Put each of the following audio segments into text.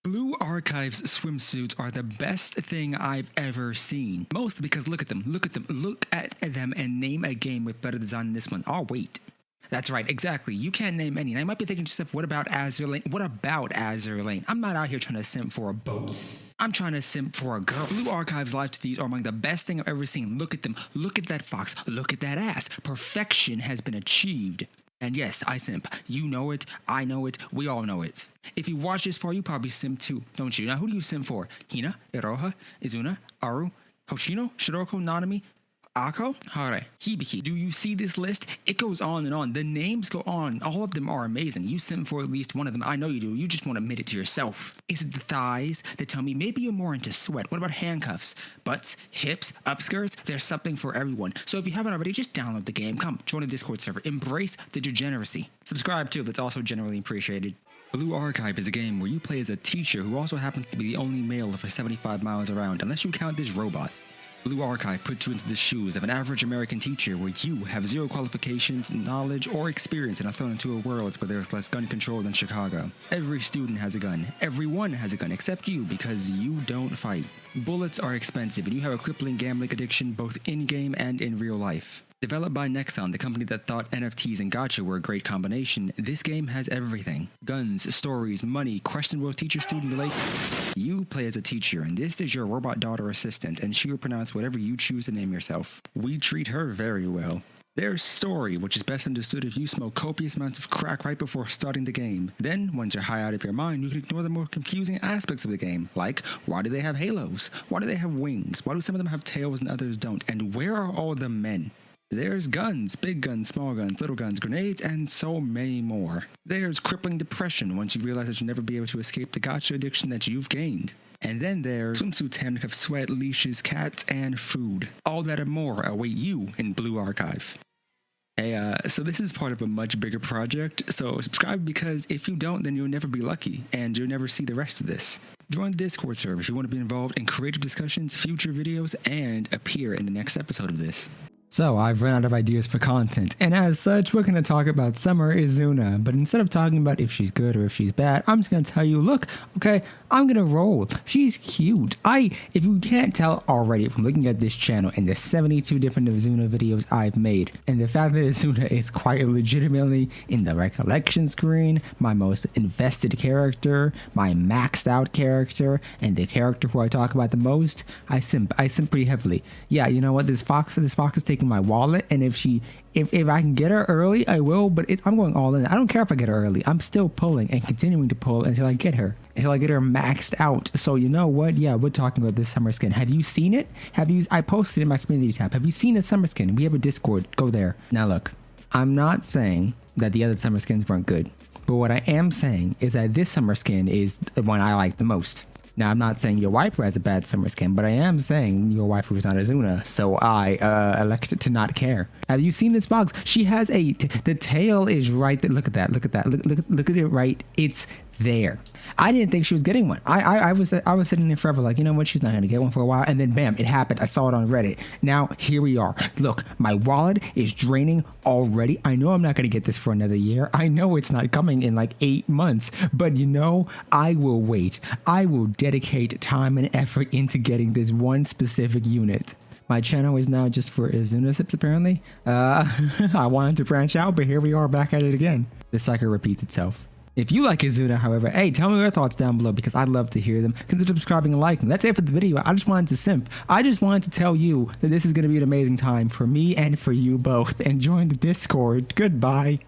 Blue Archive's swimsuits are the best thing I've ever seen. Mostly because look at them, and name a game with better design than this one. Oh, wait. That's right, exactly. You can't name any. And I might be thinking to yourself, what about Azure Lane? What about Azure Lane? I'm not out here trying to simp for a boat. I'm trying to simp for a girl. Blue Archive's live to these are among the best thing I've ever seen. Look at them. Look at that fox. Look at that ass. Perfection has been achieved. And yes, I simp. You know it. I know it. We all know it. If you watch this far, you probably simp too, don't you? Now, who do you simp for? Hina, Iroha, Izuna, Aru, Hoshino, Shiroko, Nanami, Ako, Hare, Hibiki. Do you see this list? It goes on and on. The names go on. All of them are amazing. You simp for at least one of them. I know you do. You just won't admit it to yourself. Is it the thighs that tell me maybe you're more into sweat? What about handcuffs? Butts, hips, upskirts? There's something for everyone. So if you haven't already, just download the game. Come, join the Discord server. Embrace the degeneracy. Subscribe too. That's also generally appreciated. Blue Archive is a game where you play as a teacher who also happens to be the only male for 75 miles around, unless you count this robot. Blue Archive puts you into the shoes of an average American teacher where you have zero qualifications, knowledge, or experience and are thrown into a world where there's less gun control than Chicago. Every student has a gun. Everyone has a gun except you because you don't fight. Bullets are expensive and you have a crippling gambling addiction both in-game and in real life. Developed by Nexon, the company that thought NFTs and Gacha were a great combination, this game has everything. Guns, stories, money, questionable teacher-student relations. You play as a teacher, and this is your robot daughter assistant, and she will pronounce whatever you choose to name yourself. We treat her very well. There's story, which is best understood if you smoke copious amounts of crack right before starting the game. Then, once you're high out of your mind, you can ignore the more confusing aspects of the game, like, why do they have halos? Why do they have wings? Why do some of them have tails and others don't? And where are all the men? There's guns, big guns, small guns, little guns, grenades, and so many more. There's crippling depression once you realize that you'll never be able to escape the gacha addiction that you've gained. And then there's swimsuits, handcuffs, sweat, leashes, cats, and food. All that and more await you in Blue Archive. Hey, so this is part of a much bigger project, so subscribe because if you don't, then you'll never be lucky, and you'll never see the rest of this. Join the Discord server if you want to be involved in creative discussions, future videos, and appear in the next episode of this. So I've run out of ideas for content, and as such, we're going to talk about Summer Izuna, but instead of talking about if she's good or if she's bad, I'm just going to tell you, look, okay, I'm going to roll. She's cute. If you can't tell already from looking at this channel and the 72 different Izuna videos I've made, and the fact that Izuna is quite legitimately in the recollection screen, my most invested character, my maxed out character, and the character who I talk about the most, I simp pretty heavily. Yeah, you know what, this fox is taking my wallet, and if I can get her early, I will, but I'm going all in. I don't care if I get her early. I'm still pulling and continuing to pull until I get her maxed out. So you know what? Yeah, we're talking about this summer skin. Have you seen it? I posted it in my community tab. Have you seen the summer skin? We have a Discord. Go there. Now look, I'm not saying that the other summer skins weren't good, but what I am saying is that this summer skin is the one I like the most. Now, I'm not saying your waifu has a bad summer skin, but I am saying your waifu is not Izuna, so I elected to not care. Have you seen this box? She has the tail is right there. Look at that. Look at it right. It's there. I didn't think she was getting one. I was sitting there forever like, you know what, she's not going to get one for a while, and then bam, it happened. I saw it on Reddit. Now, here we are. Look, my wallet is draining already. I know I'm not going to get this for another year. I know it's not coming in like 8 months, but you know, I will wait. I will dedicate time and effort into getting this one specific unit. My channel is now just for Izuna sips, apparently. I wanted to branch out, but here we are back at it again. The cycle repeats itself. If you like Izuna, however, hey, tell me your thoughts down below because I'd love to hear them. Consider subscribing and liking. That's it for the video. I just wanted to simp. I just wanted to tell you that this is going to be an amazing time for me and for you both. And join the Discord. Goodbye.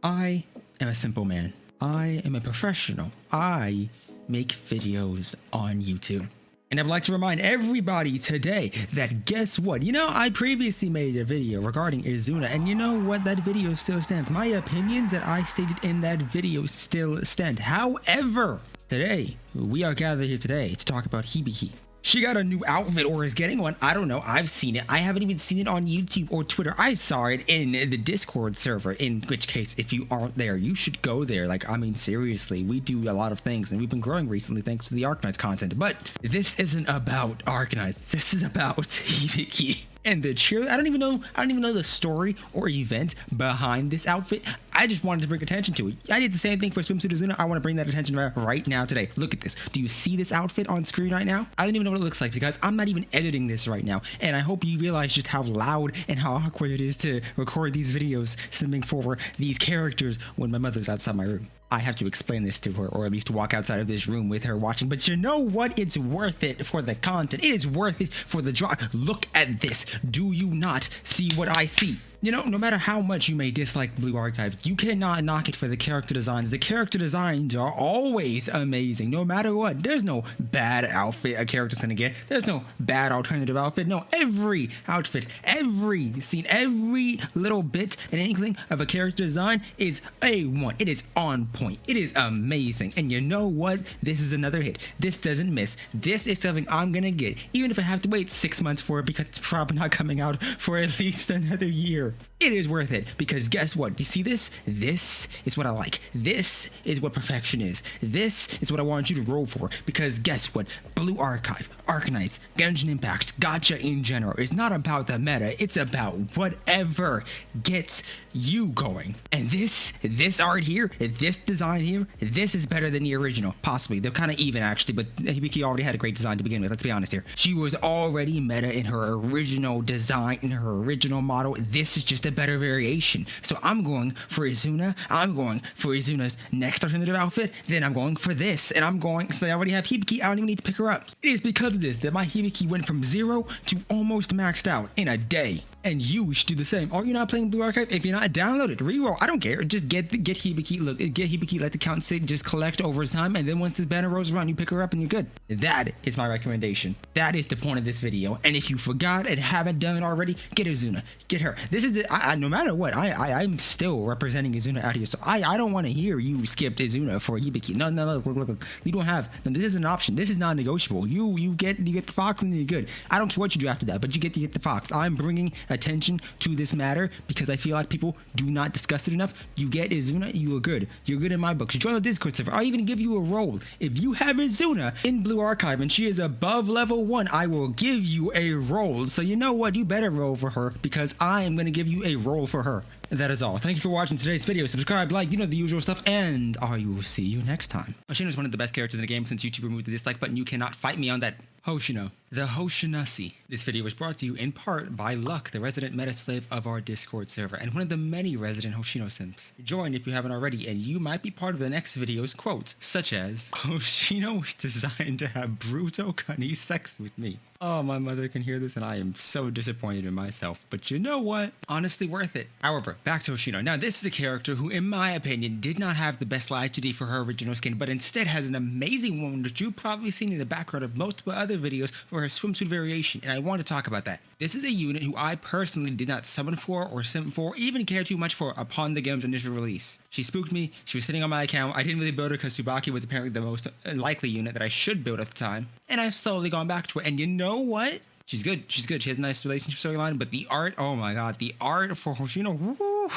I am a simple man. I am a professional. I make videos on YouTube. And I would like to remind everybody today that guess what? You know, I previously made a video regarding Izuna, and you know what? That video still stands. My opinions that I stated in that video still stand. However, today, we are gathered here today to talk about Hibiki. She got a new outfit or is getting one. I don't know. I've seen it. I haven't even seen it on YouTube or Twitter. I saw it in the Discord server, in which case, if you aren't there, you should go there. Like, I mean, seriously, we do a lot of things and we've been growing recently thanks to the Arknights content. But this isn't about Arknights. This is about Hibiki. And the cheerleader, I don't even know the story or event behind this outfit. I just wanted to bring attention to it. I did the same thing for Swimsuit Azuna. I want to bring that attention right now today. Look at this. Do you see this outfit on screen right now? I don't even know what it looks like because I'm not even editing this right now. And I hope you realize just how loud and how awkward it is to record these videos simping for these characters when my mother's outside my room. I have to explain this to her, or at least walk outside of this room with her watching. But you know what? It's worth it for the content. It is worth it for the draw. Look at this. Do you not see what I see? You know, no matter how much you may dislike Blue Archive, you cannot knock it for the character designs. The character designs are always amazing, no matter what. There's no bad outfit a character's gonna get. There's no bad alternative outfit. No, every outfit, every scene, every little bit and inkling of a character design is A1. It is on point. It is amazing. And you know what? This is another hit. This doesn't miss. This is something I'm gonna get, even if I have to wait 6 months for it, because it's probably not coming out for at least another year. It is worth it, because guess what? You see this? This is what I like. This is what perfection is. This is what I want you to roll for, because guess what? Blue Archive, Arknights, Genshin Impact, Gacha in general is not about the meta. It's about whatever gets you going. And this art here, this design here, this is better than the original. Possibly. They're kind of even, actually, but Hibiki already had a great design to begin with. Let's be honest here. She was already meta in her original design, in her original model. This is just a better variation. So I'm going for Izuna. I'm going for Izuna's next alternative outfit. Then I'm going for this. And I'm going, so I already have Hibiki. I don't even need to pick her up. It is because of this that my Hibiki went from 0 to almost maxed out in a day. And you should do the same. Are you not playing Blue Archive? If you're not, download it, reroll. I don't care. Just get Hibiki. Look, get Hibiki. Let the count sit. Just collect over time, and then once this banner rolls around, you pick her up and you're good. That is my recommendation. That is the point of this video. And if you forgot and haven't done it already, get Izuna. Get her. This is the. No matter what, I'm still representing Izuna out here. So I don't want to hear you skipped Izuna for Hibiki. No. Look. You don't have. No, this is an option. This is non-negotiable. You get the fox and you're good. I don't care what you do after that, but you get the fox. I'm bringing attention to this matter because I feel like people do not discuss it enough. You get Izuna, you are good. You're good in my book. You join the Discord server. I'll even give you a role. If you have Izuna in Blue Archive and she is above level 1, I will give you a role. So you know what? You better roll for her because I am going to give you a role for her. And that is all. Thank you for watching today's video. Subscribe, like, you know the usual stuff, and I will see you next time. Hoshino is one of the best characters in the game. Since YouTube removed the dislike button, you cannot fight me on that. Hoshino, the Hoshinasi. This video was brought to you in part by Luck, the resident meta slave of our Discord server, and one of the many resident Hoshino simps. Join if you haven't already, and you might be part of the next video's quotes, such as, Hoshino was designed to have brutal, cunny sex with me. Oh, my mother can hear this, and I am so disappointed in myself. But you know what? Honestly worth it. However, back to Hoshino. Now, this is a character who, in my opinion, did not have the best live 2D for her original skin, but instead has an amazing one that you've probably seen in the background of multiple other videos for her swimsuit variation, and I want to talk about that. This is a unit who I personally did not summon for or simp for, even care too much for upon the game's initial release. She spooked me. She was sitting on my account. I didn't really build her because Tsubaki was apparently the most likely unit that I should build at the time, and I've slowly gone back to it, and you know what? She's good. She's good. She has a nice relationship storyline, but the art, oh my god, the art for Hoshino, woo,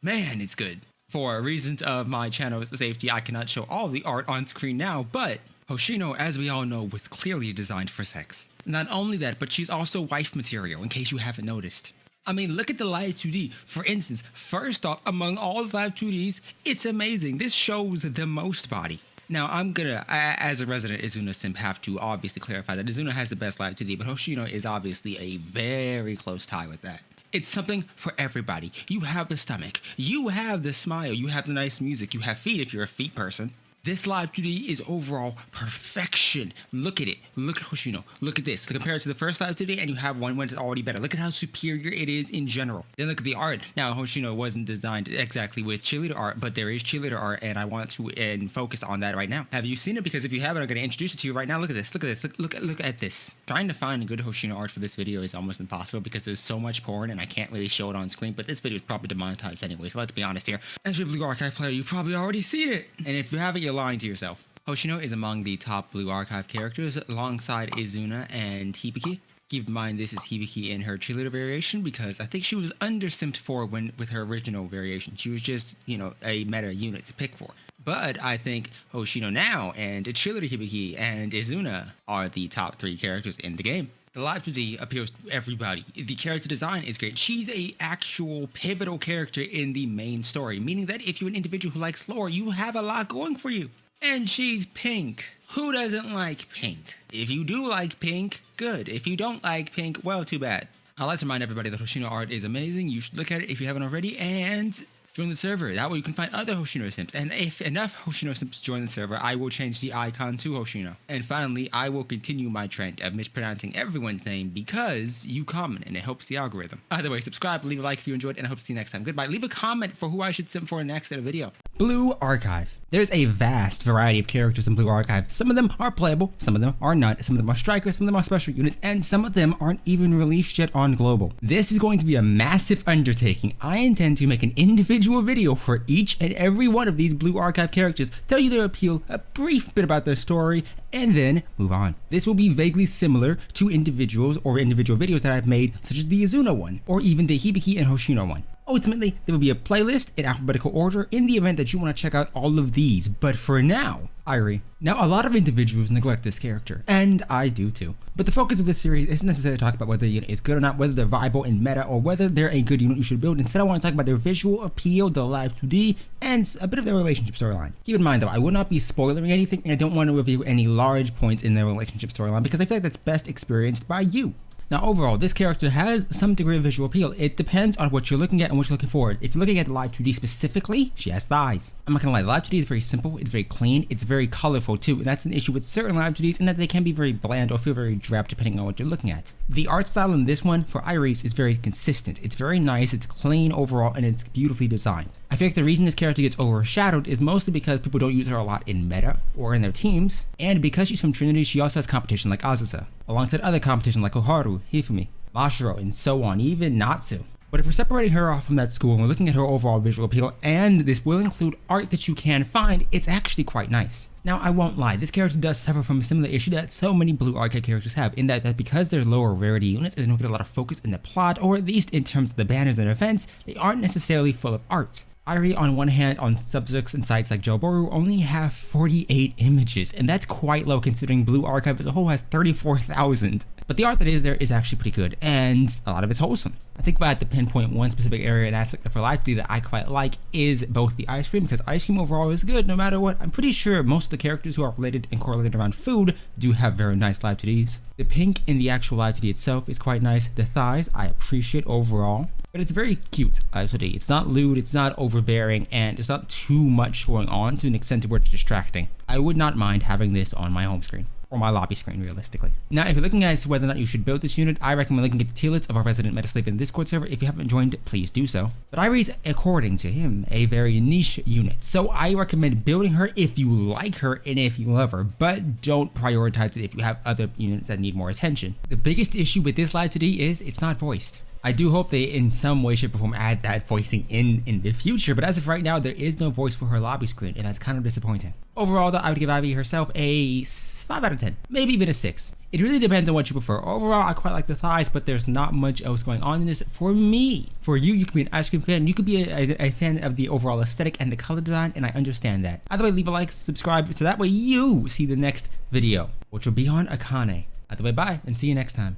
man, it's good. For reasons of my channel's safety, I cannot show all of the art on screen now, but Hoshino, as we all know, was clearly designed for sex. Not only that, but she's also wife material, in case you haven't noticed. I mean, look at the live 2D. For instance, first off, among all the live 2Ds, it's amazing. This shows the most body. Now, I'm gonna, as a resident Izuna simp, have to obviously clarify that Izuna has the best live 2D, but Hoshino is obviously a very close tie with that. It's something for everybody. You have the stomach, you have the smile, you have the nice music, you have feet if you're a feet person. This live 2D is overall perfection. Look at it. Look at Hoshino. Look at this. Compare it to the first live 2D, and you have one when it's already better. Look at how superior it is in general. Then look at the art. Now, Hoshino wasn't designed exactly with cheerleader art, but there is cheerleader art, and I want to focus on that right now. Have you seen it? Because if you haven't, I'm going to introduce it to you right now. Look at this. Look at this. Look at this. Trying to find a good Hoshino art for this video is almost impossible because there's so much porn, and I can't really show it on screen, but this video is probably demonetized anyway, so let's be honest here. As a Blue Archive player, you probably already seen it. And if you haven't, you're lying to yourself. Hoshino is among the top Blue Archive characters alongside Izuna and Hibiki. Keep in mind this is Hibiki in her cheerleader variation because I think she was under-simped for with her original variation. She was just, you know, a meta unit to pick for. But I think Hoshino now and cheerleader Hibiki and Izuna are the top 3 characters in the game. The live 2D appeals to everybody. The character design is great. She's a actual pivotal character in the main story, meaning that if you're an individual who likes lore, you have a lot going for you. And she's pink. Who doesn't like pink? If you do like pink, good. If you don't like pink, well, too bad. I'd like to remind everybody that Hoshino art is amazing. You should look at it if you haven't already, and join the server. That way you can find other Hoshino simps. And if enough Hoshino simps join the server, I will change the icon to Hoshino. And finally, I will continue my trend of mispronouncing everyone's name because you comment and it helps the algorithm. Either way, subscribe, leave a like if you enjoyed, and I hope to see you next time. Goodbye. Leave a comment for who I should simp for next in a video. Blue Archive. There's a vast variety of characters in Blue Archive. Some of them are playable, some of them are not, some of them are strikers, some of them are special units, and some of them aren't even released yet on global. This is going to be a massive undertaking. I intend to make an individual video for each and every one of these Blue Archive characters, tell you their appeal, a brief bit about their story, and then move on. This will be vaguely similar to individual videos that I've made, such as the Izuna one, or even the Hibiki and Hoshino one. Ultimately, there will be a playlist in alphabetical order in the event that you want to check out all of these, but for now, Irie. Now, a lot of individuals neglect this character, and I do too. But the focus of this series isn't necessarily to talk about whether the unit is good or not, whether they're viable in meta, or whether they're a good unit you should build. Instead, I want to talk about their visual appeal, the live 2D, and a bit of their relationship storyline. Keep in mind though, I will not be spoiling anything, and I don't want to review any large points in their relationship storyline because I feel like that's best experienced by you. Now overall, this character has some degree of visual appeal. It depends on what you're looking at and what you're looking for. If you're looking at the live 2D specifically, she has thighs. I'm not gonna lie, the live 2D is very simple, it's very clean, it's very colorful too, and that's an issue with certain live 2Ds in that they can be very bland or feel very drab depending on what you're looking at. The art style in this one for Iris is very consistent. It's very nice, it's clean overall, and it's beautifully designed. I feel like the reason this character gets overshadowed is mostly because people don't use her a lot in meta or in their teams, and because she's from Trinity, she also has competition like Azusa, alongside other competition like Oharu, Hifumi, Mashiro, and so on, even Natsu. But if we're separating her off from that school and we're looking at her overall visual appeal, and this will include art that you can find, it's actually quite nice. Now, I won't lie, this character does suffer from a similar issue that so many Blue Archive characters have, in that because they're lower rarity units and they don't get a lot of focus in the plot, or at least in terms of the banners and events, they aren't necessarily full of art. Irie, on one hand, on subjects and sites like Joboru, only have 48 images, and that's quite low considering Blue Archive as a whole has 34,000. But the art that is there is actually pretty good, and a lot of it's wholesome. I think if I had to pinpoint one specific area and aspect of her life that I quite like is both the ice cream, because ice cream overall is good no matter what. I'm pretty sure most of the characters who are related and correlated around food do have very nice live 2Ds. The pink in the actual live 2D itself is quite nice. The thighs I appreciate overall, but it's very cute live 2D. It's not lewd, it's not overbearing, and it's not too much going on to an extent to where it's distracting. I would not mind having this on my home screen. Or my lobby screen, realistically. Now, if you're looking as to whether or not you should build this unit, I recommend looking at the tier lists of our resident Metaslave in the Discord server. If you haven't joined, please do so. But Irie's, according to him, a very niche unit. So I recommend building her if you like her and if you love her, but don't prioritize it if you have other units that need more attention. The biggest issue with this live 2D is it's not voiced. I do hope they in some way, shape, or form add that voicing in the future, but as of right now, there is no voice for her lobby screen, and that's kind of disappointing. Overall, though, I would give Ivy herself a 5 out of 10, maybe even a 6. It really depends on what you prefer. Overall, I quite like the thighs, but there's not much else going on in this for me. For you, you could be an ice cream fan, you could be a fan of the overall aesthetic and the color design, and I understand that. Either way, leave a like, subscribe, so that way you see the next video, which will be on Akane. Either way, bye, and see you next time.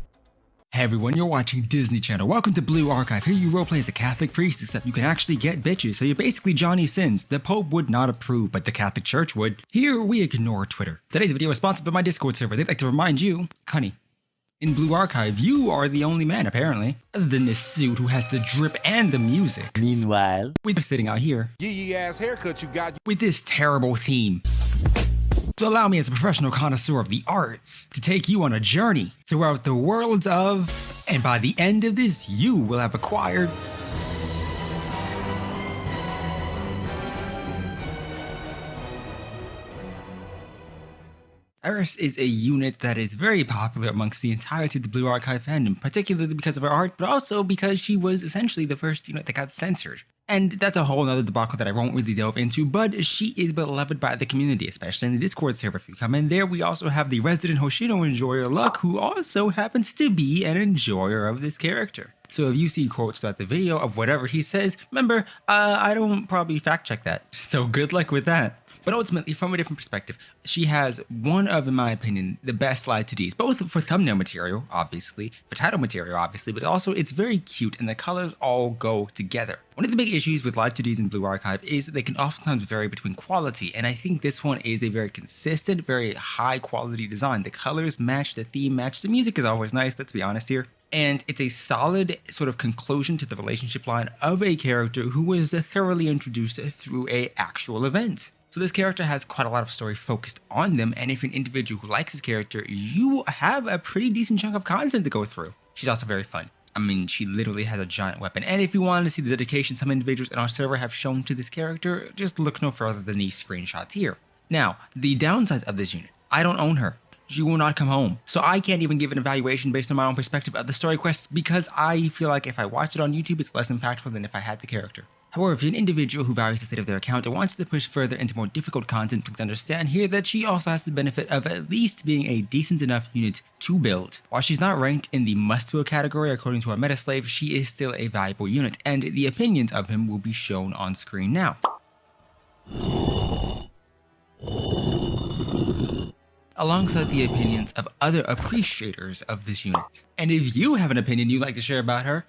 Hey everyone, you're watching Disney Channel. Welcome to Blue Archive. Here you roleplay as a Catholic priest, except you can actually get bitches, so you're basically Johnny Sins. The Pope would not approve, but the Catholic Church would. Here, we ignore Twitter. Today's video is sponsored by my Discord server. They'd like to remind you, Cunny, in Blue Archive, you are the only man, apparently, other than this suit who has the drip and the music. Meanwhile, We're sitting out here Yee ass haircut you got. with this terrible theme. So allow me as a professional connoisseur of the arts to take you on a journey throughout the worlds of, and by the end of this, you will have acquired Iris is a unit that is very popular amongst the entirety of the Blue Archive fandom, particularly because of her art, but also because she was essentially the first unit that got censored. And that's a whole nother debacle that I won't really delve into, but she is beloved by the community, especially in the Discord server. If you come in there, we also have the resident Hoshino enjoyer, Luck, who also happens to be an enjoyer of this character. So if you see quotes throughout the video of whatever he says, remember, I don't probably fact check that. So good luck with that. But ultimately, from a different perspective, she has one of, in my opinion, the best live 2Ds, both for thumbnail material, obviously, for title material, obviously, but also it's very cute and the colors all go together. One of the big issues with live 2Ds in Blue Archive is that they can oftentimes vary between quality, and I think this one is a very consistent, very high quality design. The colors match, the theme match, the music is always nice, let's be honest here. And it's a solid sort of conclusion to the relationship line of a character who was thoroughly introduced through an actual event. So this character has quite a lot of story focused on them, and if you're an individual who likes this character, you have a pretty decent chunk of content to go through. She's also very fun. I mean, she literally has a giant weapon, and if you wanted to see the dedication some individuals in our server have shown to this character, just look no further than these screenshots here. Now, the downsides of this unit. I don't own her. She will not come home. So I can't even give an evaluation based on my own perspective of the story quests because I feel like if I watch it on YouTube, it's less impactful than if I had the character. However, if you're an individual who values the state of their account and wants to push further into more difficult content, please understand here that she also has the benefit of at least being a decent enough unit to build. While she's not ranked in the must-build category according to our meta slave, she is still a valuable unit, and the opinions of him will be shown on screen now. Alongside the opinions of other appreciators of this unit. And if you have an opinion you'd like to share about her,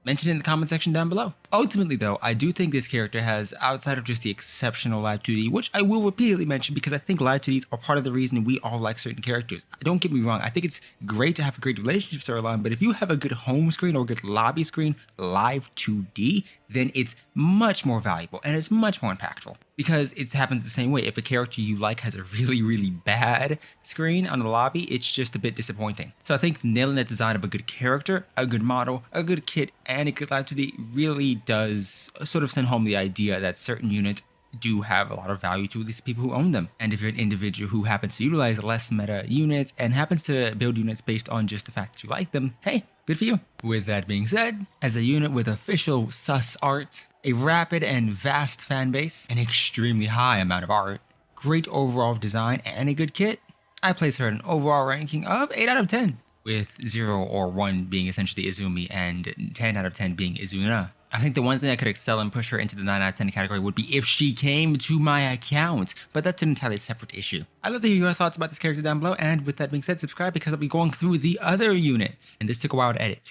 mention it in the comment section down below. Ultimately though, I do think this character has, outside of just the exceptional live 2D, which I will repeatedly mention because I think live 2Ds are part of the reason we all like certain characters. Don't get me wrong, I think it's great to have a great relationship storyline, but if you have a good home screen or a good lobby screen, live 2D, then it's much more valuable and it's much more impactful. Because it happens the same way. If a character you like has a really, really bad screen on the lobby, it's just a bit disappointing. So I think nailing that design of a good character, a good model, a good kit, and a good live 2D really does sort of send home the idea that certain units do have a lot of value to at least people who own them. And if you're an individual who happens to utilize less meta units and happens to build units based on just the fact that you like them, hey, good for you. With that being said, as a unit with official sus art, a rapid and vast fan base, an extremely high amount of art, great overall design, and a good kit, I place her at an overall ranking of 8 out of 10, with 0 or 1 being essentially Izumi and 10 out of 10 being Izuna. I think the one thing that could excel and push her into the 9 out of 10 category would be if she came to my account, but that's an entirely separate issue. I'd love to hear your thoughts about this character down below, and with that being said, subscribe because I'll be going through the other units, and this took a while to edit.